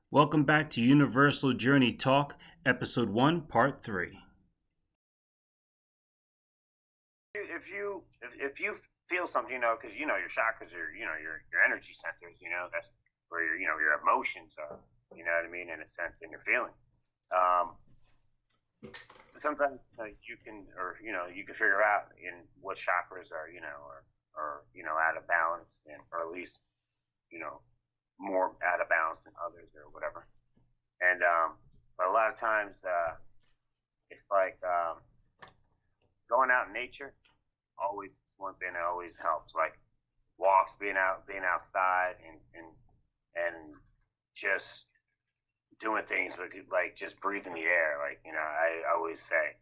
Welcome back to Universal Journey Talk, Ep.1, Part 3. If you feel something, because your chakras are, your energy centers, that's where your emotions are, you know what I mean, in a sense, and your feeling. Um, Sometimes you can figure out in what chakras are, or out of balance, or at least you know more out of balance than others or whatever. And but a lot of times it's like going out in nature always is one thing that always helps. Like walks, being outside, and just doing things, but like just breathing the air. Like I always say,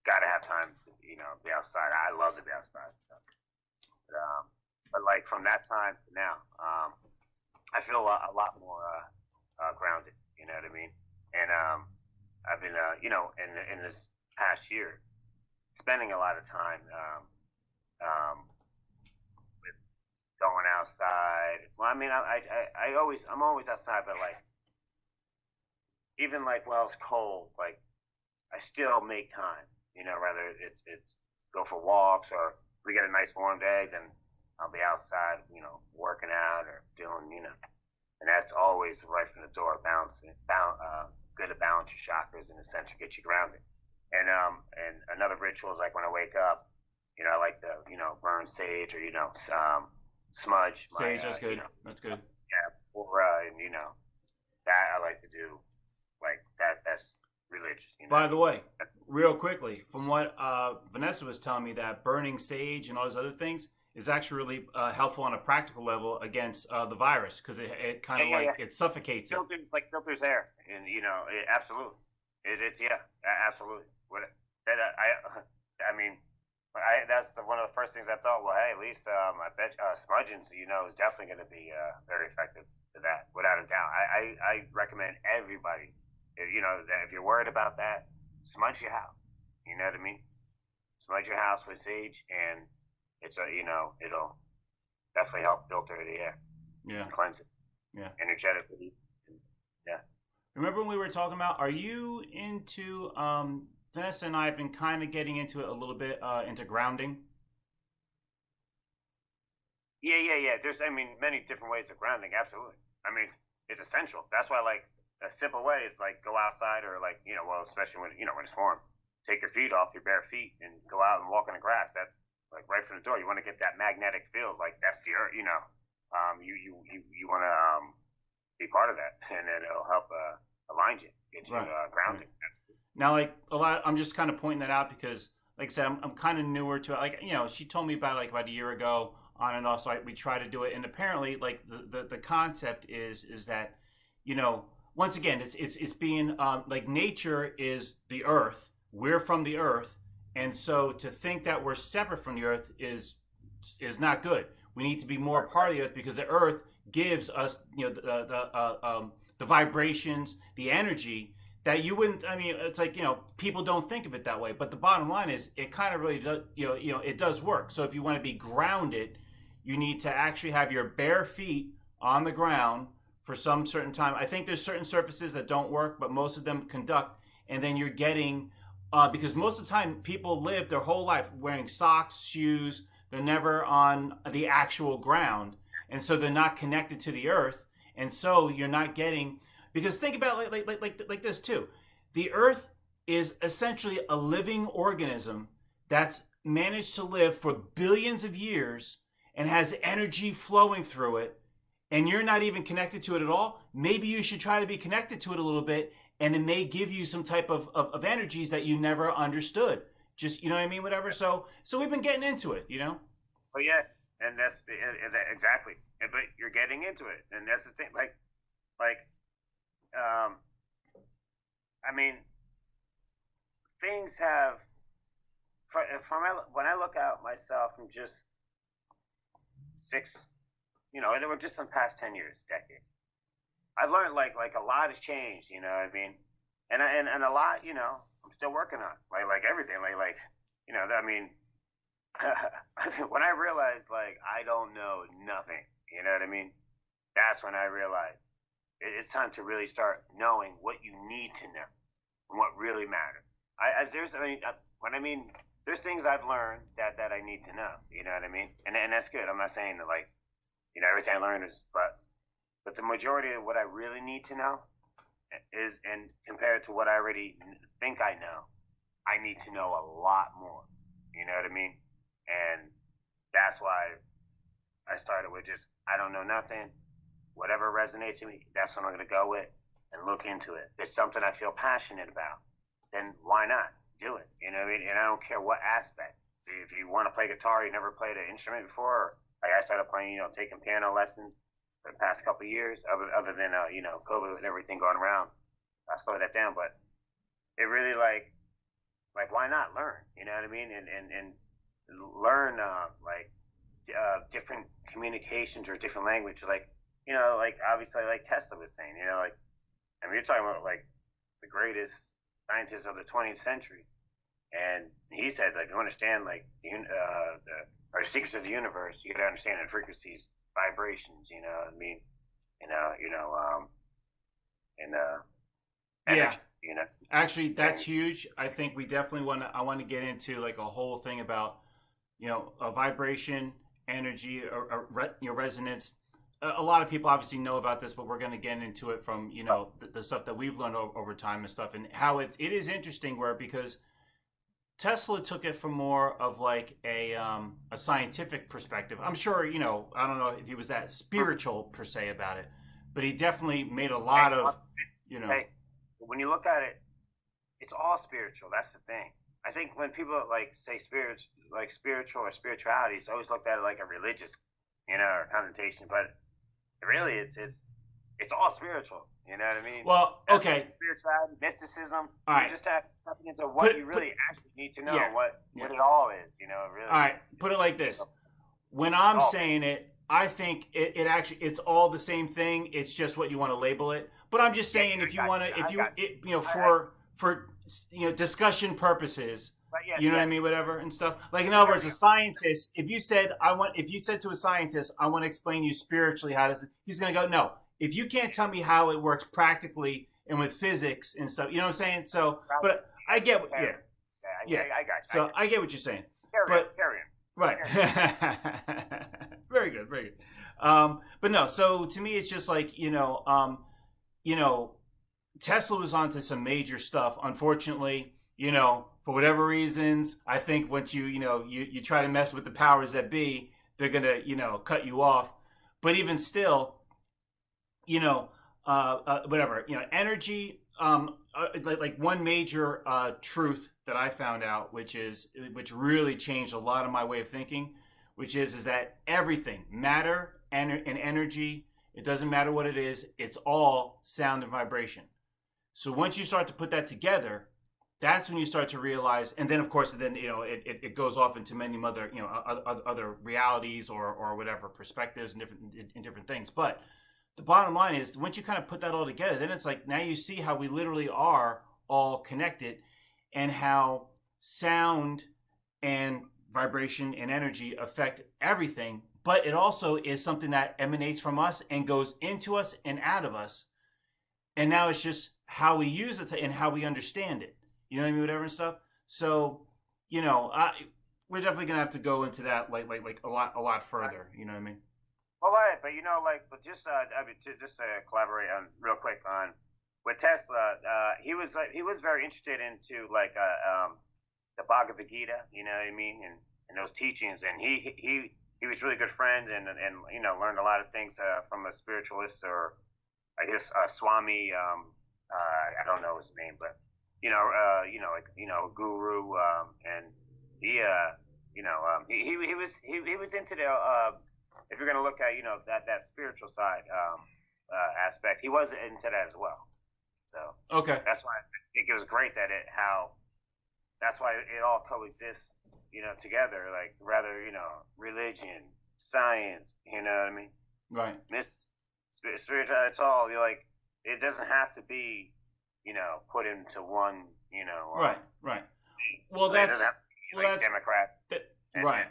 gotta have time to be outside. I love to be outside and stuff. But like from that time to now, I feel a lot more grounded. You know what I mean? And I've been, in this past year, spending a lot of time with going outside. Well, I mean, I'm always outside, but like even like while it's cold, like I still make time. Whether it's go for walks, or if we get a nice warm day, then I'll be outside, working out or doing, and that's always right from the door, good to balance your chakras in the center, get you grounded. And another ritual is like when I wake up, I like to, burn sage, or smudge my, Sage, that's good. That's good. yeah, or and that I like to do, like that. That's religious, By the way, real quickly, from what Vanessa was telling me, that burning sage and all those other things is actually really helpful on a practical level against the virus, because it kind of Yeah. it suffocates it. Filters air, and absolutely, it's yeah, absolutely. What that I mean, that's one of the first things I thought. Well, hey, at least I bet smudging, is definitely going to be very effective to that, without a doubt. I recommend everybody, that if you're worried about that, smudge your house. You know what I mean? Smudge your house with sage, and it'll definitely help filter the air, Yeah, cleanse it yeah. energetically. Yeah. Remember when we were talking about? Are you into? Vanessa and I have been kind of getting into it a little bit, into grounding. Yeah. There's, many different ways of grounding. Absolutely. I mean, it's essential. That's why, like, a simple way is like go outside, or like, well, especially when it's warm, take your feet off, your bare feet, and go out and walk in the grass. That's like right from the door. You want to get that magnetic field, like that's the earth. You want to be part of that, and then it'll help align you, get you Right. Right. grounded. That's Now, like a lot, I'm just kind of pointing that out because, like I said, I'm kind of newer to it. Like, she told me about it like about a year ago, on and off. So we try to do it, and apparently, like the concept is that, you know, once again, it's being like nature is the earth. We're from the earth, and so to think that we're separate from the earth is not good. We need to be more part of the earth, because the earth gives us, the vibrations, the energy that you wouldn't. I mean, it's like, people don't think of it that way, but the bottom line is it kind of really does. It does work. So if you want to be grounded, you need to actually have your bare feet on the ground for some certain time. I think there's certain surfaces that don't work, but most of them conduct. And then you're getting, because most of the time people live their whole life wearing socks, shoes. They're never on the actual ground, and so they're not connected to the earth. And so you're not getting, because think about like this too. The earth is essentially a living organism that's managed to live for billions of years and has energy flowing through it, and you're not even connected to it at all. Maybe you should try to be connected to it a little bit, and it may give you some type of energies that you never understood. Just, you know what I mean? Whatever. So we've been getting into it. Oh yeah, and that's exactly. But you're getting into it, and that's the thing. Like, um, I mean, things have. When I look out myself from just six, and it were just in the past 10 years, decade. I've learned like a lot has changed. You know what I mean? And a lot, I'm still working on like everything. I mean, when I realized like I don't know nothing, you know what I mean? That's when I realized it's time to really start knowing what you need to know and what really matters. What I mean, there's things I've learned that I need to know. You know what I mean? And that's good. I'm not saying that like, everything I learn is, but the majority of what I really need to know is, and compared to what I already think I know, I need to know a lot more. You know what I mean? And that's why I started with just, I don't know nothing. Whatever resonates with me, that's what I'm going to go with and look into it. If it's something I feel passionate about, then why not do it? You know what I mean? And I don't care what aspect. If you want to play guitar, you never played an instrument before, or like I started playing, taking piano lessons for the past couple of years, other than, COVID and everything going around. I slowed that down, but it really like why not learn? You know what I mean? And learn different communications or different language. Like obviously like Tesla was saying, you're talking about like the greatest scientist of the 20th century, and he said like you understand like the secrets of the universe, you got to understand the frequencies, vibrations. You know what I mean? Energy. Yeah. Actually, that's huge. I think we definitely I want to get into like a whole thing about, a vibration, energy, or resonance. A lot of people obviously know about this, but we're going to get into it from, the stuff that we've learned over time and stuff, and how it is interesting because Tesla took it from more of like a scientific perspective. I'm sure, I don't know if he was that spiritual per se about it, but he definitely made a lot of, Hey, when you look at it, it's all spiritual. That's the thing. I think when people like say spiritual or spirituality, it's always looked at it like a religious, or connotation. But really, it's all spiritual. You know what I mean? Well, okay. Spirituality, mysticism. All right. You just tapping into what you really actually need to know. Yeah. What it all is. Really. All right. Put it like this. When I'm saying it, I think it actually it's all the same thing. It's just what you want to label it. But I'm just saying, if you want to, for discussion purposes, what I mean, whatever and stuff. Like in other words, a scientist. If you said to a scientist, I want to explain to you spiritually how this, he's going to go, no. If you can't tell me how it works practically and with physics and stuff, you know what I'm saying? So, but I get, I got you. So I get what you're saying. Carry on. Right. Very good. Very good. But no, so to me, it's just like, Tesla was onto some major stuff. Unfortunately, for whatever reasons, I think once you try to mess with the powers that be, they're going to, cut you off. But even still, whatever, energy, like one major truth that I found out, which really changed a lot of my way of thinking, which is that everything, matter and energy, it doesn't matter what it is, it's all sound and vibration. So once you start to put that together, that's when you start to realize, and then of course, it goes off into many other, other realities or whatever perspectives and different things. But the bottom line is, once you kind of put that all together, then it's like now you see how we literally are all connected, and how sound and vibration and energy affect everything. But it also is something that emanates from us and goes into us and out of us. And now it's just how we use it and how we understand it. You know what I mean? Whatever and stuff. So, we're definitely gonna have to go into that like a lot further. You know what I mean? Well, right, but just to collaborate on real quick on with Tesla, he was very interested into the Bhagavad Gita. You know what I mean? And those teachings, and he was really good friends and learned a lot of things from a spiritualist, or I guess Swami. I don't know his name, but a guru, and he was into the if you're going to look at that spiritual side aspect, he was into that as well. So okay, that's why I think it was great that's why it all coexists together, like rather religion, science, you know what I mean, right, spiritual, it's all it doesn't have to be put into one right. Well, that's Democrats and right.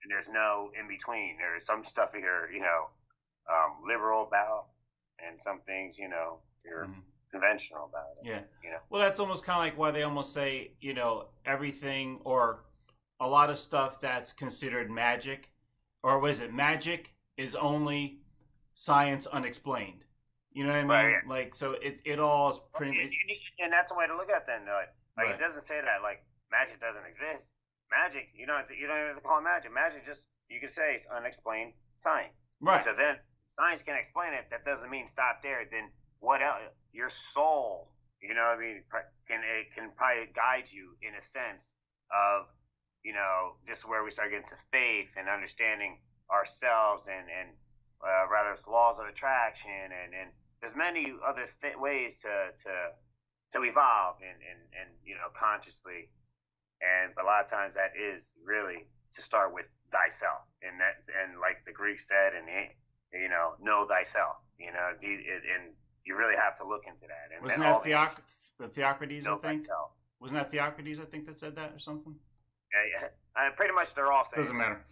And there's no in between. There's some stuff here, liberal about, and some things, you're Mhm. conventional about it. Yeah. You know, Well, that's almost kind of like why they almost say, everything or a lot of stuff that's considered magic, or what is it? Magic is only science unexplained. You know what I right? mean? Like, so it all is Well, pretty much and that's the way to look at it. Then, like it right. doesn't say that like magic doesn't exist. Magic, you don't even have to call it magic. Magic just you could say it's unexplained science. Right. So then science can explain it. That doesn't mean stop there. Then what else? Your soul, what I mean, can probably guide you in a sense of this is where we start getting to faith and understanding ourselves and rather it's laws of attraction and there's many other ways to evolve and consciously and a lot of times that is really to start with thyself and like the Greeks said and know thyself and you really have to look into that and Wasn't then all that the Theocrides, I know think? thyself. Wasn't that Theocrides, I think, that said that or something? Yeah, pretty much they're all saying Doesn't matter.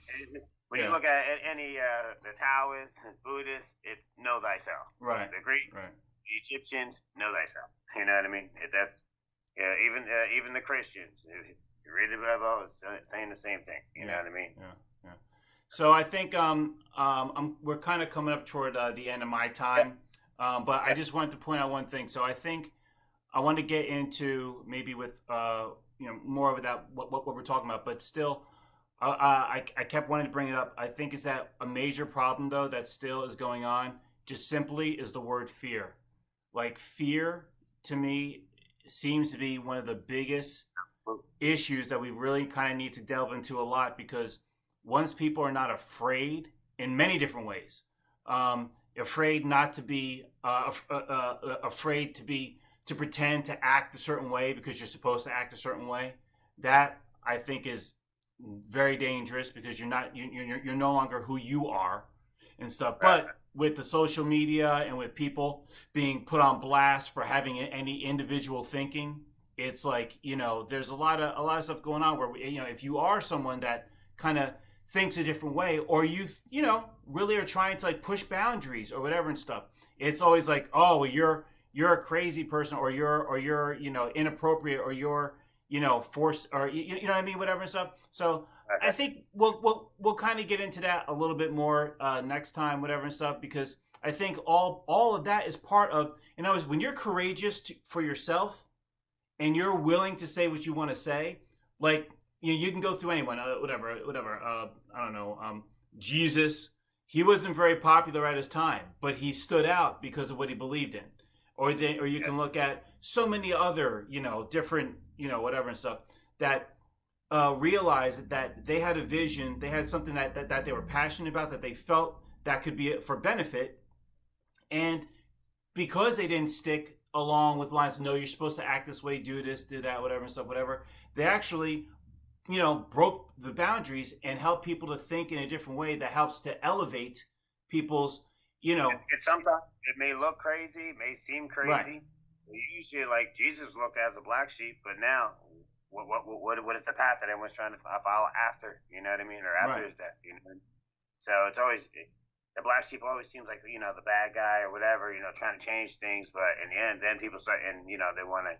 when Yeah. you look at any the Taoists, Buddhists, it's know thyself. Right. The Greeks, Right. the Egyptians, know thyself. You know what I mean? That's even the Christians. You read the Bible, it's saying the same thing. You know what I mean? Yeah. Yeah. So I think we're kind of coming up toward the end of my time, but I just wanted to point out one thing. So I think I want to get into maybe with more of that what we're talking about, but still, I kept wanting to bring it up. I think is that a major problem though that still is going on. Just simply is the word fear. Like fear to me seems to be one of the biggest issues that we really kind of need to delve into a lot because once people are not afraid in many different ways, afraid not to be afraid to pretend to act a certain way because you're supposed to act a certain way, that I think is very dangerous because you're no longer who you are and stuff. But with the social media and with people being put on blast for having any individual thinking, it's like there's a lot of stuff going on where if you are someone that kind of thinks a different way or you really are trying to like push boundaries or whatever and stuff, it's always like, oh well, you're a crazy person or you're inappropriate or you're force or you know what I mean, whatever and stuff. So I think we'll kind of get into that a little bit more next time, whatever and stuff, because I think all of that is part of, when you're courageous for yourself and you're willing to say what you want to say, like you can go through anyone, whatever. I don't know, Jesus. He wasn't very popular at his time, but he stood out because of what he believed in. Or you can look at so many other different whatever and stuff that realized that they had a vision, they had something that they were passionate about, that they felt that could be for benefit, and because they didn't stick along with lines, no, you're supposed to act this way, do this, do that, whatever and stuff, whatever, they actually broke the boundaries and helped people to think in a different way that helps to elevate people's And sometimes it may look crazy, it may seem crazy. Right. Usually, like Jesus looked as a black sheep, but now, what is the path that everyone's trying to follow after? You know what I mean, or after his death? So it's always the black sheep always seems like the bad guy or whatever. Trying to change things, but in the end, then people start and they want to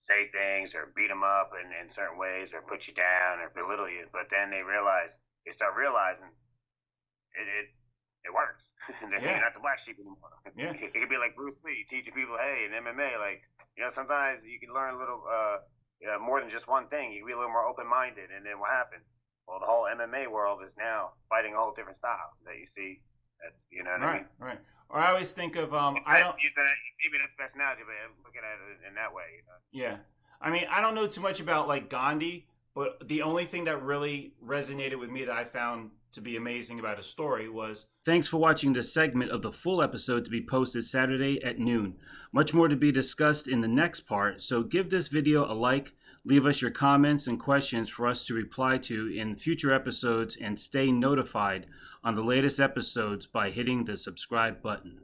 say things or beat them up in certain ways or put you down or belittle you. But then they start realizing. It works. You're not the black sheep anymore. Yeah. It could be like Bruce Lee teaching people, hey, in MMA, like sometimes you can learn a little more than just one thing. You can be a little more open minded, and then what happened? Well, the whole MMA world is now fighting a whole different style that you see. That's what I mean. Right. Or I always think of maybe that's the best analogy, but looking at it in that way. Yeah, I mean, I don't know too much about like Gandhi, but the only thing that really resonated with me that I found to be amazing about his story was, thanks for watching this segment of the full episode to be posted Saturday at noon. Much more to be discussed in the next part, so give this video a like, leave us your comments and questions for us to reply to in future episodes, and stay notified on the latest episodes by hitting the subscribe button.